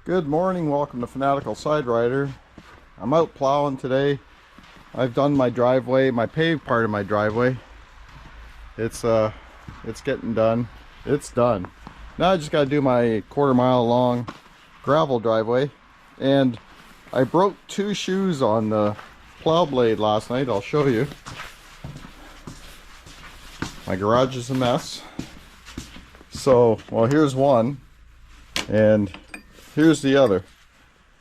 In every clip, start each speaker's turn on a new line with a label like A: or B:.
A: Good morning, welcome to FANATICALsiderider. I'm out plowing today. I've done my driveway, my paved part of my driveway. It's getting done. It's done. Now I just got to do my quarter-mile long gravel driveway. And I broke 2 shoes on the plow blade last night. I'll show you. My garage is a mess. So, well, here's one. And here's the other.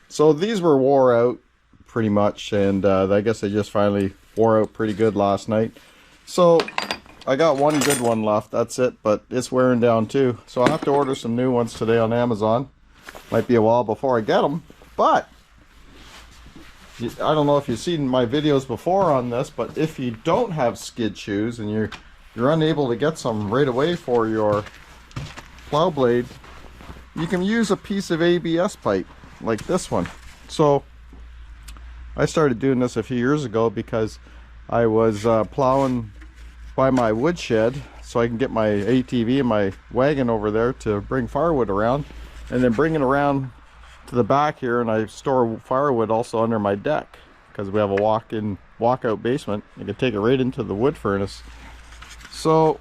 A: So these were wore out pretty much, and I guess they just finally wore out pretty good last night. So I got one good one left, that's it, but it's wearing down too. So I'll have to order some new ones today on Amazon. Might be a while before I get them, but I don't know if you've seen my videos before on this, but if you don't have skid shoes and you're unable to get some right away for your plow blade, you can use a piece of ABS pipe like this one. So I started doing this a few years ago because I was plowing by my woodshed so I can get my ATV and my wagon over there to bring firewood around, and then bring it around to the back here, and I store firewood also under my deck because we have a walkout basement. You can take it right into the wood furnace. So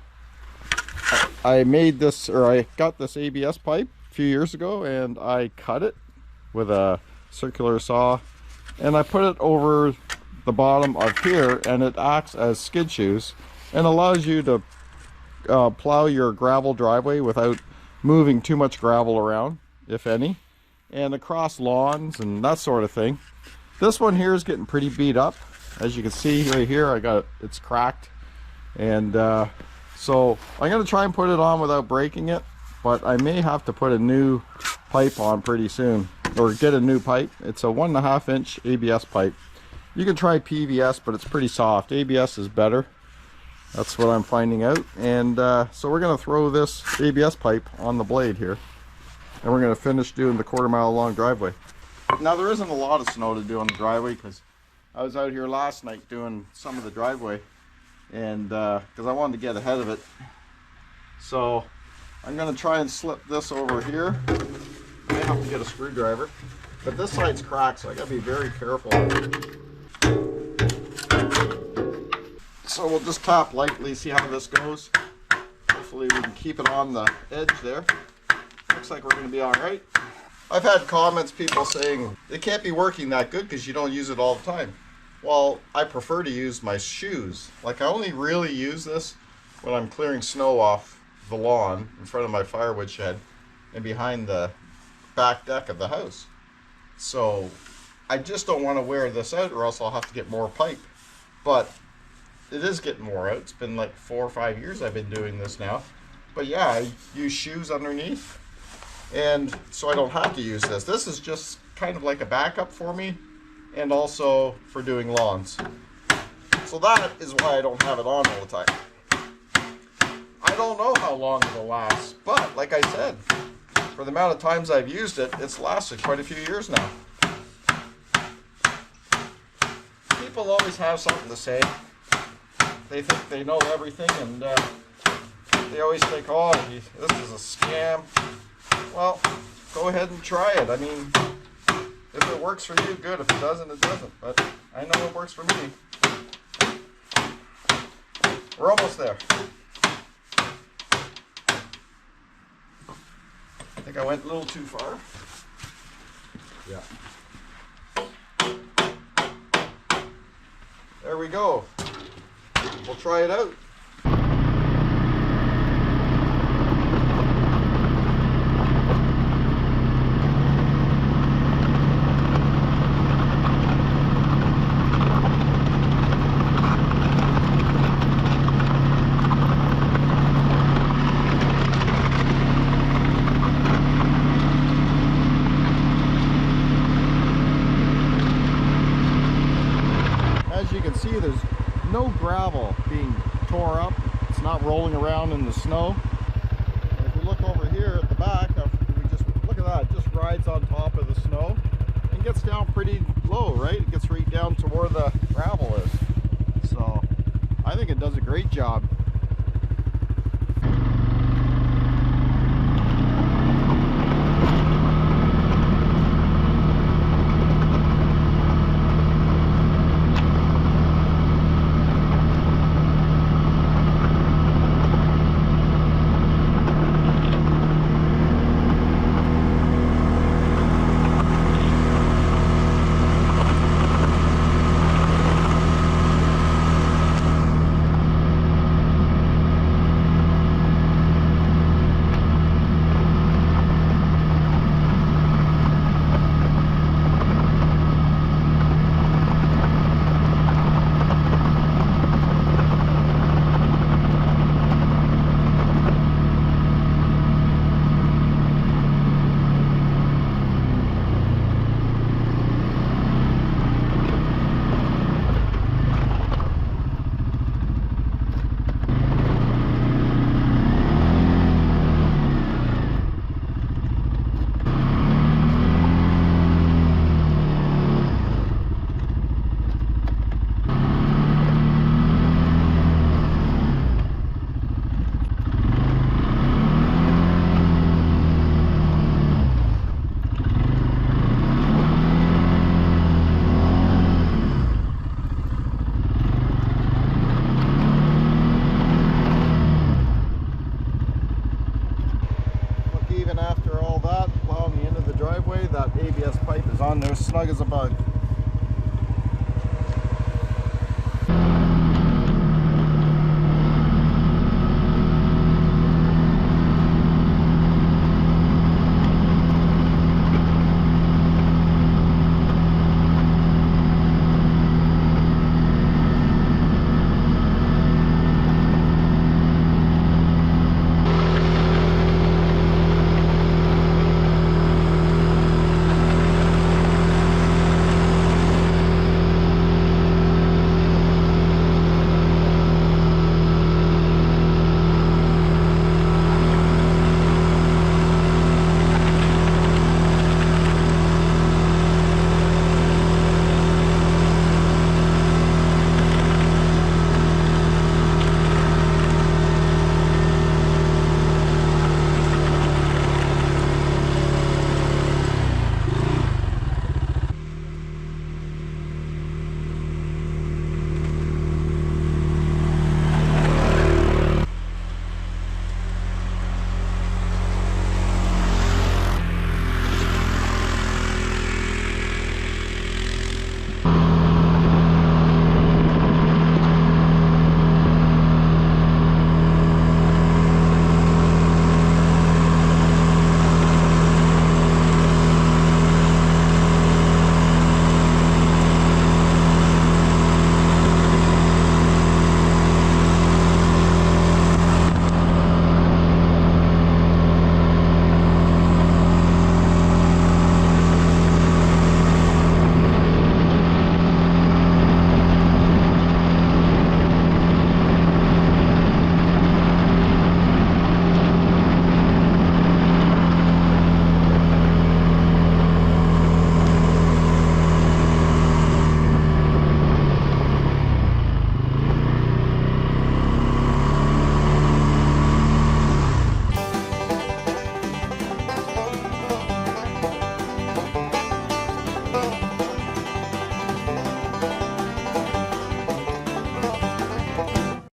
A: I made this, or I got this ABS pipe few years ago, and I cut it with a circular saw, and I put it over the bottom of here, and it acts as skid shoes and allows you to plow your gravel driveway without moving too much gravel around, if any, and across lawns and that sort of thing. This one here is getting pretty beat up. As you can see right here, it's cracked, and so I'm going to try and put it on without breaking it. But I may have to put a new pipe on pretty soon, or get a new pipe. It's a 1.5 inch ABS pipe. You can try PVS, but it's pretty soft. ABS is better. That's what I'm finding out. And so we're going to throw this ABS pipe on the blade here, and we're going to finish doing the quarter-mile long driveway. Now there isn't a lot of snow to do on the driveway because I was out here last night doing some of the driveway, and because I wanted to get ahead of it. So I'm going to try and slip this over here. I may have to get a screwdriver, but this side's cracked, so I got to be very careful. So we'll just tap lightly, see how this goes. Hopefully we can keep it on the edge there. Looks like we're going to be all right. I've had comments, people saying it can't be working that good because you don't use it all the time. Well, I prefer to use my shoes. Like, I only really use this when I'm clearing snow off the lawn in front of my firewood shed and behind the back deck of the house. So I just don't want to wear this out, or else I'll have to get more pipe. But it is getting more out. It's been like 4 or 5 years I've been doing this now. But yeah, I use shoes underneath, and so I don't have to use this. This is just kind of like a backup for me, and also for doing lawns. So that is why I don't have it on all the time. I don't know how long it'll last, but like I said, for the amount of times I've used it, it's lasted quite a few years now. People always have something to say. They think they know everything, and they always think, oh, this is a scam. Well, go ahead and try it. I mean, if it works for you, good. If it doesn't, it doesn't. But I know it works for me. We're almost there. I think I went a little too far. Yeah. There we go. We'll try it out. As you can see, there's no gravel being tore up. It's not rolling around in the snow. If we look over here at the back, we just look at that. It just rides on top of the snow and gets down pretty low, right? It gets right down to where the gravel is. So I think it does a great job. ABS pipe is on there, snug as a bug.